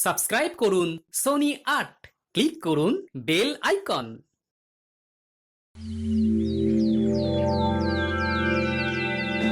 Subscribe করুন Sony ৮, click করুন bell icon.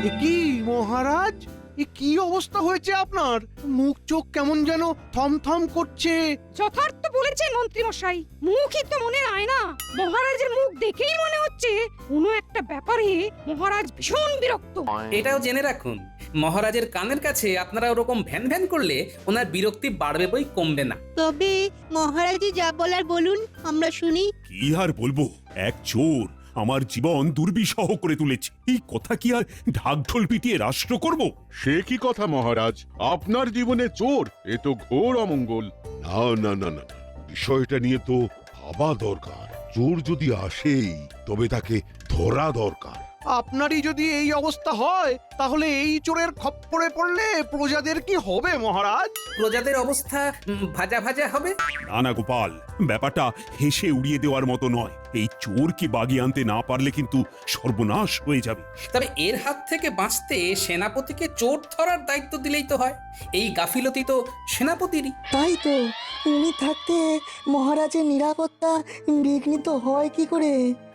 এ কি মহারাজ, এ কি অবস্থা হয়েছে আপনার? মুখ চোখ কেমন যেন থমথম করছে। যথার্থ বলেছেন মন্ত্রী মশাই, মুখই তো মনের আয়না। মহারাজের মুখ দেখেই মনে হচ্ছে কোনো একটা ব্যাপারে মহারাজ ভীষণ বিরক্ত। এটাও জেনে রাখুন, মহারাজের কানের কাছে আপনারা ওরকম ভ্যান ভ্যান করলে ওনার বিরক্তি বাড়বে বই কমবে না। তবে মহারাজে যা বলার বলুন, আমরা শুনি। কি আর বলবো, এক চোর আমার জীবন দুর্বিষহ করে তুলেছে। এই কথা কি আর ঢাকঢোল পিটিয়ে রাষ্ট্র করব? সে কি কথা মহারাজ, আপনার জীবনে চোর, এ তো ঘোর অমঙ্গল। না না না না, বিষয়টা নিয়ে তো ভাবা দরকার। চোর যদি আসেই তবে তাকে ধরা দরকার। আপনারই যদি এই অবস্থা হয় তাহলে এই চোরের খপ্পরে পড়লে প্রজাদের কি হবে মহারাজ? প্রজাদের অবস্থা ভাজা ভাজা হবে। না না গোপাল, ব্যাপারটা হেসে উড়িয়ে দেওয়ার মতো নয়। এই চোরকে বাগিয়ে আনতে না পারলে কিন্তু সর্বনাশ হয়ে যাবে। তবে এর হাত থেকে বাঁচতে সেনাপতিকে চোর ধরার দায়িত্ব দিলেই তো হয়। এই গাফিলতি তো সেনাপতিরই। তাই তো, উনি থাকতে মহারাজের নিরাপত্তা বিঘ্নিত হয় কি করে?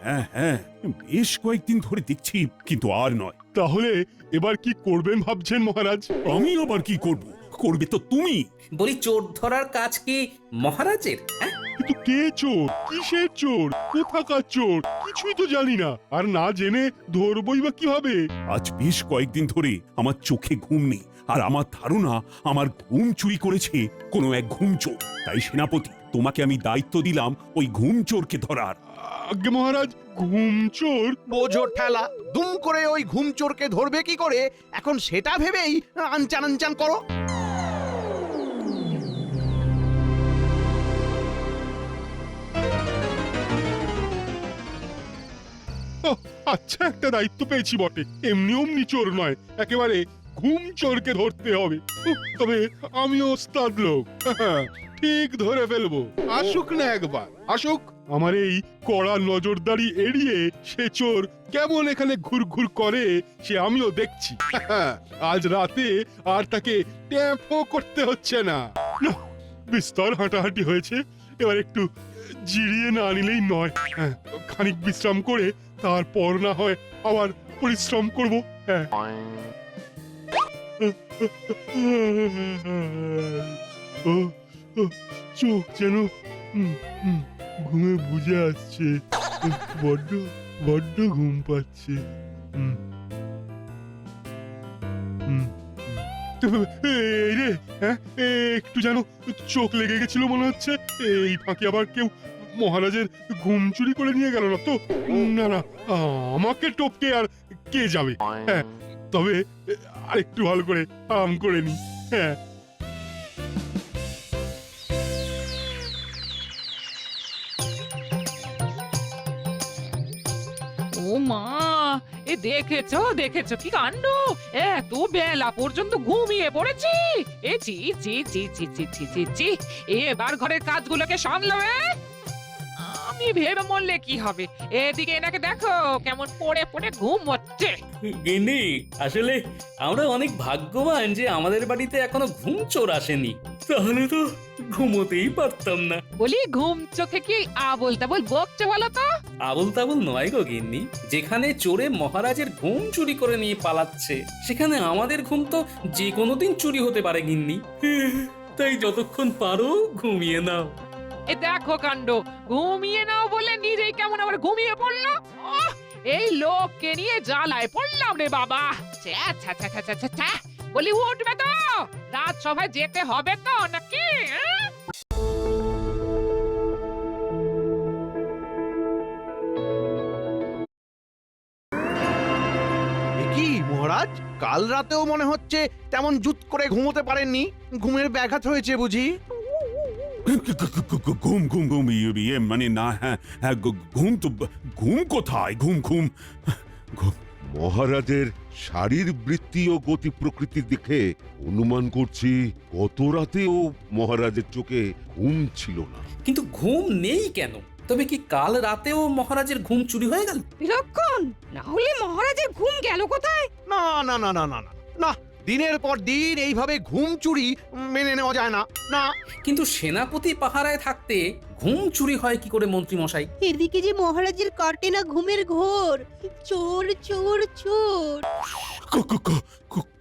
হ্যাঁ হ্যাঁ, বেশ কয়েকদিন ধরে দেখছি, কিন্তু আর নয়। তাহলে এবার কি করবেন ভাবছেন মহারাজ? আমি আবার কি করব? করবে তো তুমি। বলি, চোর ধরার কাজ কি মহারাজের? হ্যাঁ, কিন্তু কে চোর, কিসের চোর, কোথাকার চোর, কিছুই তো জানি না। আর না জেনে ধরবই বা কিভাবে? আজ বেশ কয়েকদিন ধরে আমার চোখে ঘুম নেই, আর আমার ধারণা আমার ঘুম চুরি করেছে কোনো এক ঘুম চোর। তাই সেনাপতি, তোমাকে আমি দায়িত্ব দিলাম ওই ঘুম চোরকে ধরার। আজ্ঞে মহারাজ, ঘুম চোর? বোঝো ঠেলা, দুম করে ওই ঘুম চোরকে ধরবে কি করে, এখন সেটা ভেবেই আনচান আনচান করো। ওহ, আচ্ছা, একটা দায়িত্ব পেয়েছি বটে। এমনি অমনি চোর নয়, একেবারে ঘুম চোরকে ধরতে হবে। তবে আমিও ওস্তাদ লোক, ঠিক ধরে ফেলবো। আসুক না একবার, আসুক। আমার এই কড়া নজরদারি এড়িয়ে সে চোর কেমন এখানে ঘুরঘুর করে সে আমিও দেখছি। আজ রাতে আর তাকে ট্যাপও করতে হচ্ছে না। না, বিস্তর হাঁটাহাঁটি হয়েছে, এবার একটু জিরিয়ে না নিলেই নয়। খানিক বিশ্রাম করে তারপর না হয় আবার পরিশ্রম করব। হ্যাঁ, ও, ও, চোখ যেন ঘুমে বুঝে আসছে। বড্ড বড্ড ঘুম পাচ্ছে। এই রে, হ্যাঁ, একটু যেন চোখ লেগে গেছিল মনে হচ্ছে। এই ফাঁকে আবার কেউ মহারাজের ঘুম চুরি করে নিয়ে গেল না তো? না না, আমাকে টপকে আর কে যাবে? হ্যাঁ, তবে আরেকটু ভালো করে আরাম করে নি। হ্যাঁ, ও মা, এ দেখেছো দেখেছো কি কাণ্ড! এত বেলা পর্যন্ত ঘুমিয়ে পড়েছি। এ চি চি চি চি চি চি চি চি, এবার ঘরের কাজগুলোকে সামলাবে। আমি ভেবে মরলে কি হবে? এদিকে এনাকে দেখো কেমন পড়ে পড়ে ঘুম হচ্ছে। গিন্নি, আসলে আমরা অনেক ভাগ্যবান যে আমাদের বাড়িতে এখনো ঘুম চোর আসেনি, তাহলে তো ঘুমোতেই পারতাম না। বলি, ঘুম চোখে কি আবোল তাবোল বকছে বলো তো? আবল তাবল নয় গো গিন্নি, যেখানে চোরে মহারাজের ঘুম চুরি করে নিয়ে পালাচ্ছে সেখানে আমাদের ঘুম তো যে কোনো দিন চুরি হতে পারে গিন্নি। তাই যতক্ষণ পারো ঘুমিয়ে নাও। এ দেখো কাণ্ড, ঘুমিয়ে নাও বলে নিজেই কেমন আবার ঘুমিয়ে পড়লো। ওহ, এই লোককে নিয়ে জ্বালায় পড়লাম রে বাবা। ছ্যা, ছ্যা, ছ্যা, ছ্যা, ছ্যা, ছ্যা। বলি, উঠবে তো? রাত সভায় যেতে হবে তো নাকি? এ কি মহারাজ, কাল রাতেও মনে হচ্ছে তেমন জুত করে ঘুমোতে পারেননি। ঘুমের ব্যাঘাত হয়েছে বুঝি? ঘুম ঘুম ঘুম, ইয়ে মানে না, হ্যাঁ হ্যাঁ, ঘুম তো ঘুম কোথায়? ঘুম ঘুম ঘুম। মহারাজের শারীরবৃত্তি ও গতি প্রকৃতি দেখে অনুমান করছি গত রাতেও মহারাজের চোখে ঘুম ছিল না। কিন্তু ঘুম নেই কেন? তবে কি কাল রাতেও মহারাজের ঘুম চুরি হয়ে গেল? বিলক্ষণ, না হলে মহারাজের ঘুম গেল কোথায়? না না না না না না না, দিনের পর দিন এইভাবে ঘুম চুরি মেনে নেওয়া যায় না। না, কিন্তু সেনাপতি পাহারায় থাকতে ঘুম চুরি হয় কি করে মন্ত্রী মশাই? এদিকে যে মহারাজের কাটে না ঘুমের ঘোর। চোর চোর চোর।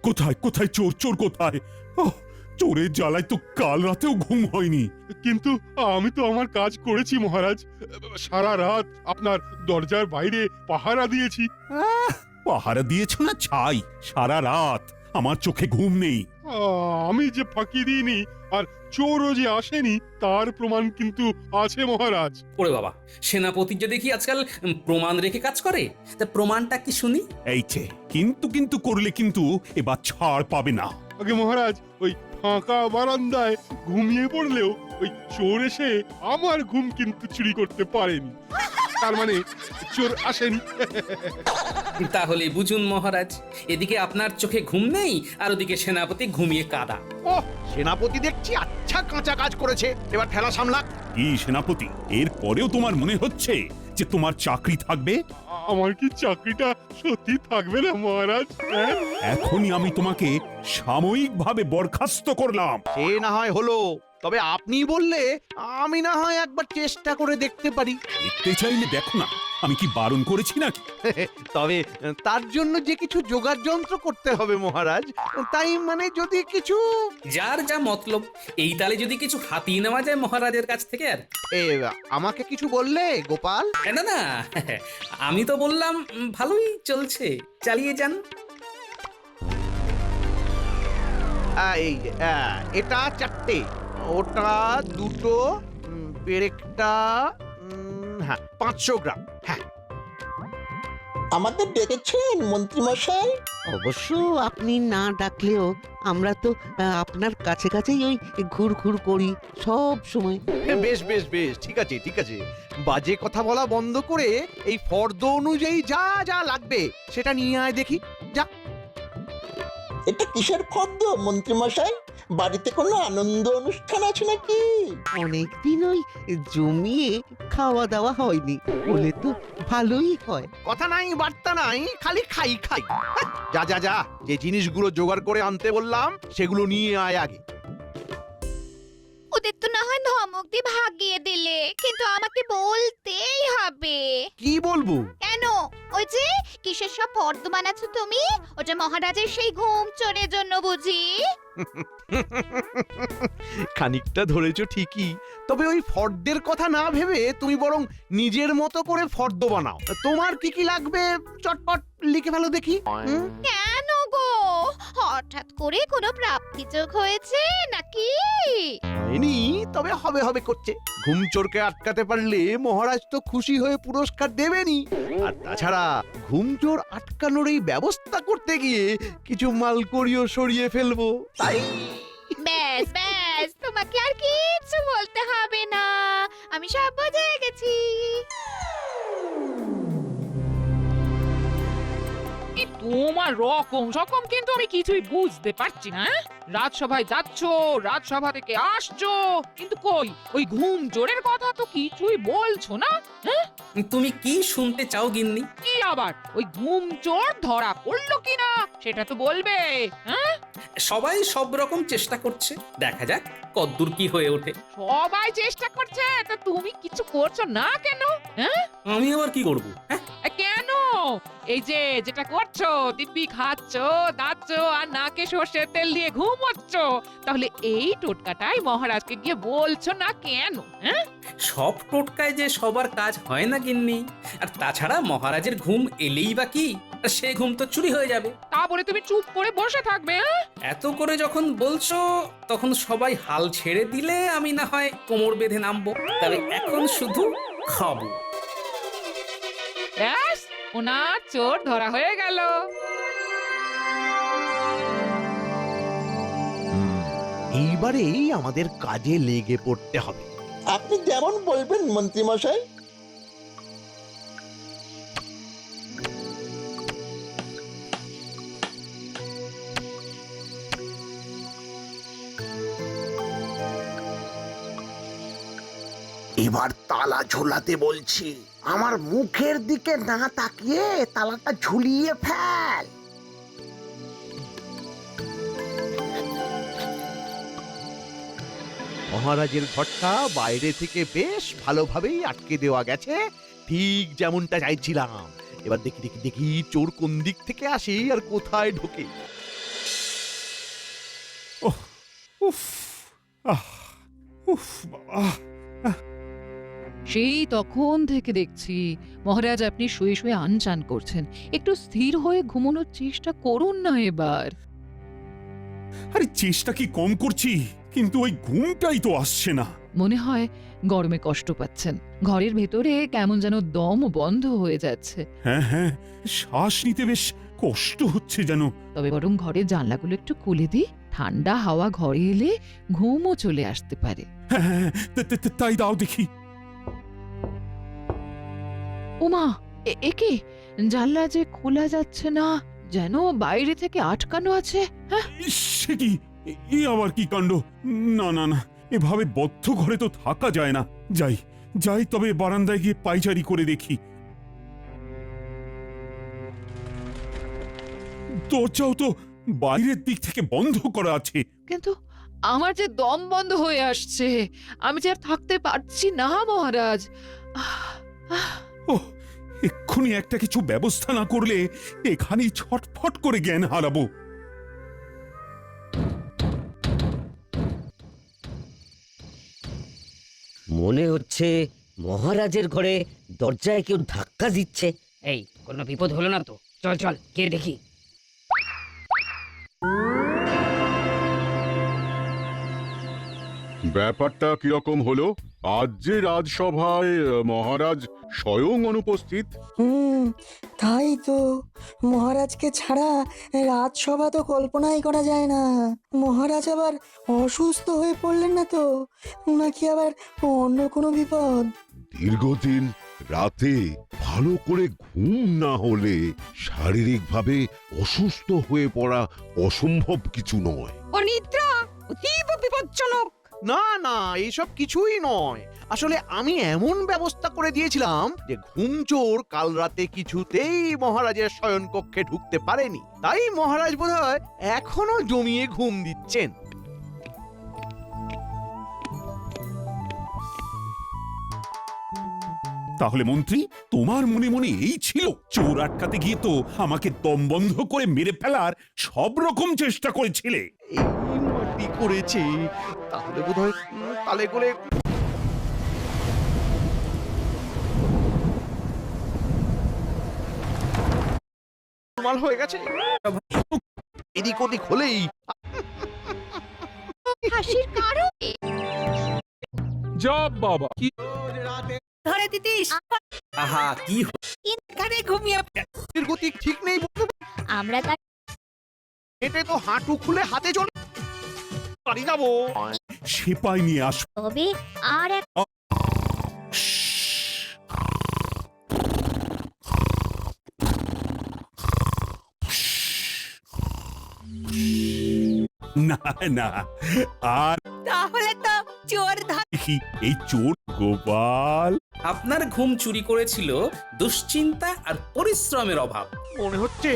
কোথায় কোথায় চোর? চোর কোথায়? ওহ, চোরের জ্বালায় তো কাল রাতেও ঘুম হয়নি। কিন্তু আমি তো আমার কাজ করেছি মহারাজ, সারা রাত আপনার দরজার বাইরে পাহারা দিয়েছি। পাহারা দিয়েছ না ছাই, সারা রাত আমার চোখে ঘুম নেই। আমি যে ফাঁকি দিইনি আর চোরও যে আসেনি তার প্রমাণ কিন্তু আছে মহারাজ। ওরে বাবা, সেনাপতি যে দেখি আজকাল প্রমাণ রেখে কাজ করে, তা প্রমাণটা কি শুনি? এই যে কিন্তু কিন্তু করলে কিন্তু এবার ছাড় পাবে না। আগে মহারাজ, ওই ফাঁকা বারান্দায় ঘুমিয়ে পড়লেও ওই চোর এসে আমার ঘুম কিন্তু চুরি করতে পারেনি। তার মানে চোর আসেনি। তাহলে বুঝুন মহারাজ, এদিকে আপনার চোখে ঘুম নেই আর ওদিকে সেনাপতি ঘুমিয়ে কাদা। ও সেনাপতি দেখছি আচ্ছা কাঁচা কাজ করেছে, এবার ঠেলা সামলা। কি সেনাপতি, এর পরেও তোমার মনে হচ্ছে যে তোমার চাকরি থাকবে? আমার কি চাকরিটা সত্যি থাকবে না মহারাজ? হ্যাঁ? এখনই আমি তোমাকে সাময়িকভাবে বরখাস্ত করলাম। সে না হয় হলো, তবে আপনি বললে আমি না হয় একবার চেষ্টা করে দেখতে পারি। দেখতে চাইলে দেখো না, আমি কি বারণ করেছি নাকি? তবে তার জন্য যে কিছু জোগাড় যন্ত্র করতে হবে মহারাজ, তাই মানে যদি কিছু যার যা মতলব, এই তালে যদি কিছু হাতিয়ে নেওয়া যায় মহারাজের কাছ থেকে। আর এ, আমাকে কিছু বললে গোপাল? না না, আমি তো বললাম ভালোই চলছে, চালিয়ে যান। এই এটা 4টে, ওটা 2টো, পেরেকটা হ্যাঁ 500 গ্রাম। হ্যাঁ আমাদের ডেকেছেন মন্ত্রীমশাই? অবশ্য আপনি না ডাকলেও আমরা তো আপনার কাছে কাছেই ওই ঘুর ঘুর করি সব সময়। বেশ বেশ বেশ, ঠিক আছে ঠিক আছে। বাজে কথা বলা বন্ধ করে এই ফর্দ অনুযায়ী যা যা লাগবে সেটা নিয়ে আয় দেখি। যা। এটা কিসের ফর্দ মন্ত্রীমশাই? বাড়িতে কোনো আনন্দ অনুষ্ঠান আছে নাকি? অনেকদিন ওই জমিয়ে খাওয়া দাওয়া হয়নি, বলে তো ভালোই হয়। কথা নাই বার্তা নাই, খালি খাই খাই। যা যা যা, যে জিনিসগুলো জোগাড় করে আনতে বললাম সেগুলো নিয়ে আয় আগে। ওদের তো না হয় ধমক দিয়ে ভাগিয়ে দিলে, কিন্তু আমাকে বলতেই হবে। কি বলবো? কেন? ওই যে কিসের সব ফর্দ বানাচ্ছ তুমি, ওটা মহারাজের সেই ঘুম চোরের জন্য বুঝি? খানিকটা ধরেছো ঠিকই, তবে ওই ফর্দের কথা না ভেবে তুমি বরং নিজের মতো করে ফর্দ বানাও। তোমার কি কি লাগবে চটপট লিখে ফেলো দেখি। কেন গো, হঠাৎ করে কোনো প্রাপ্তি যোগ হয়েছে নাকি? হয়নি, তবে হবে হবে করছে। ঘুম চোরকে আটকাতে পারলে মহারাজ তো খুশি হয়ে পুরস্কার দেবেনই। আর তাছাড়া ঘুম চোর আটকানোর এই ব্যবস্থা করতে গিয়ে কিছু মালকড়িও সরিয়ে ফেলবো, তাই। ব্যাস ব্যাস, তোমাকে আর কিছু বলতে হবে না, আমি সব বুঝে গেছি। তোমার রকম সকম কিন্তু আমি কিছুই বুঝতে পারছি না। রাজসভায় যাচ্ছ, রাজসভা থেকে আসছো, কিন্তু কই ওই ঘুম জোরের কথা তো কিছুই বলছো না। হ্যাঁ, তুমি কি শুনতে চাও গিন্নি? কি আবার ওই ঘুম চোর ধরা পড়লো কিনা সেটা তো বলবে। হ্যাঁ, সবাই সব রকম চেষ্টা করছে, দেখা যাক কদ্দূর কি হয়ে ওঠে। সবাই চেষ্টা করছে, তা তুমি কিছু করছো না কেন? হ্যাঁ, আমি আবার কি করব? হ্যাঁ, কেন? এই যে যেটা করছো, দিব্যি খাচ্ছ, দাচ্ছ আর নাকে সর্ষের তেল দিয়ে ঘুমোচ্ছ, তাহলে এই টোটকাটাই মহারাজকে গিয়ে বলছো না কেন? হ্যাঁ, সব টোটকায় যে সবার কাজ হয় না গিন্নি। আর তাছাড়া মহারাজের ঘুম এলেই বা কি, আর সে ঘুম তো চুরি হয়ে যাবে। তা বলে তুমি চুপ করে বসে থাকবে? হ্যাঁ, এত করে যখন বলছো, তখন সবাই হাল ছেড়ে দিলে আমি না হয় কোমর বেঁধে নামবো। তবে এখন শুধু খাবো। ব্যাস, ওনার চোর ধরা হয়ে গেল। এইবারেই আমাদের কাজে লেগে পড়তে হবে। আপনি যেমন বলবেন মন্ত্রীমশাই। এবার তালা ঝোলাতে বলছি, আমার মুখের দিকে না তাকিয়ে তালাটা ঝুলিয়ে ফেল। মহারাজের ঘরটা বাইরে থেকে বেশ ভালোভাবেই আটকে দেওয়া গেছে, ঠিক যেমনটা চাইছিলাম। এবার দেখি দেখি দেখি চোর কোন দিক থেকে আসে আর কোথায় ঢোকে। উফ আহ উফ বাবা সেই তখন থেকে দেখছি মহারাজ আপনি শুয়ে শুয়ে আনচান করছেন। একটু স্থির হয়ে ঘুমানোর চেষ্টা করুন না এবার। আরে চেষ্টা কি কম করছি, কিন্তু ওই ঘুমটাই তো আসছে না। মনে হয় গরমে কষ্ট পাচ্ছেন, ঘরের ভেতরে কেমন যেন দম বন্ধ হয়ে যাচ্ছে। হ্যাঁ হ্যাঁ, শ্বাস নিতে বেশ কষ্ট হচ্ছে যেন। তবে বরং ঘরের জানলাগুলো একটু খুলে দিই, ঠান্ডা হাওয়া ঘরে এলে ঘুমও চলে আসতে পারে। হ্যাঁ হ্যাঁ, তাই দাও দেখি। ওমা, একে জানলা যে খোলা যাচ্ছে না, যেন বাইরে থেকে আটকানো আছে। হ্যাঁ, সে কি, এ আবার কি কাণ্ড! না না না, এভাবে বদ্ধ ঘরে তো থাকা যায় না। যাই যাই, তবে বারান্দায় গিয়ে পায়চারি করে দেখি। দরজাও তো বাইরের দিক থেকে বন্ধ করা আছে। কিন্তু আমার যে দম বন্ধ হয়ে আসছে, আমি যে আর থাকতে পারছি না মহারাজ। ওহ, এক্ষুনি একটা কিছু ব্যবস্থা না করলে এখানেই ছটফট করে জ্ঞান হারাবো। মনে হচ্ছে মহারাজের ঘরে দরজায় কেউ ধাক্কা দিচ্ছে। এই কোনো বিপদ হলো না তো? চল চল কে দেখি। ব্যাপারটা কিরকম হলো? আজ যে রাজসভায় মহারাজ স্বয়ং অনুপস্থিত। তাই তো, মহারাজকে ছাড়া রাজসভা তো কল্পনাই করা যায় না। মহারাজ আবার অসুস্থ হয়ে পড়লেন না তো, নাকি আবার অন্য কোনো বিপদ? দীর্ঘদিন রাতে ভালো করে ঘুম না হলে শারীরিকভাবে অসুস্থ হয়ে পড়া অসম্ভব কিছু নয়। অনিদ্রা অতীব বিপজ্জনক। না না, এইসব কিছুই নয়। আসলে আমি এমন ব্যবস্থা করে দিয়েছিলাম যে ঘুমচোর কাল রাতে কিছুতেই মহারাজের শয়ন কক্ষে ঢুকতে পারেনি। তাই মহারাজ বোধহয় এখনো জমিয়ে ঘুম দিচ্ছেন। তাহলে মন্ত্রী, তোমার মনে মনে এই ছিল? চোর আটকাতে গিয়ে তো আমাকে দম বন্ধ করে মেরে ফেলার সব রকম চেষ্টা করেছিলে। এই মাটি করেছে, তাহলে বোধহয় তালে করে মাল হয়ে গেছে। এদিক ওদিক হলেই হাসির কারণ যা বাবা, কি ধরে দিতিস, আহা কি এখানে ঘুমিয়ে এর গতি ঠিক নেই। আমরা তার এটা তো হাঁটু খুলে হাতে চলে বাড়ি যাবো। সেপাই নিয়ে আস। তবে আর এক না না, আর তাহলে তো চোর দেখি এই চোর গোপাল। আপনার ঘুম চুরি করেছিল দুশ্চিন্তা আর পরিশ্রমের অভাব। মনে হচ্ছে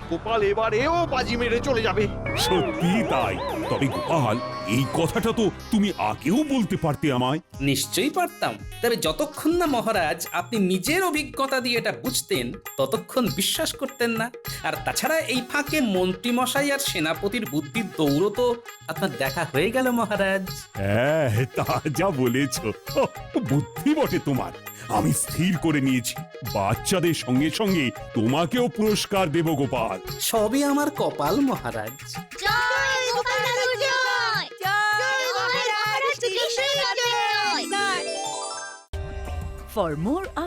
গোপাল এবারেও বাজি মেরে চলে যাবে। সত্যি তাই। তবে গোপাল, এই কথাটা তো তুমি আগেও বলতে পারতে আমায়। নিশ্চয়ই পারতাম, তবে যতক্ষণ না মহারাজ আপনি নিজের অভিজ্ঞতা দিয়ে এটা বুঝতেন ততক্ষণ বিশ্বাস করতেন না। আর তাছাড়া এই ফাঁকে মন্ত্রী মশাই আর সেনাপতির বুদ্ধির দৌড়ও তো আপনার দেখা হয়ে গেল মহারাজ। হ্যাঁ, তা যা বলেছ, বুদ্ধি বটে তোমার। আমি স্থির করে নিয়েছি, বাচ্চাদের সঙ্গে সঙ্গে তোমাকেও পুরস্কার দেব গোপাল। সবই আমার কপাল মহারাজ। জয় গোপাল দাদু জয়, জয় মহারাজ কৃষ্ণ জয়। For more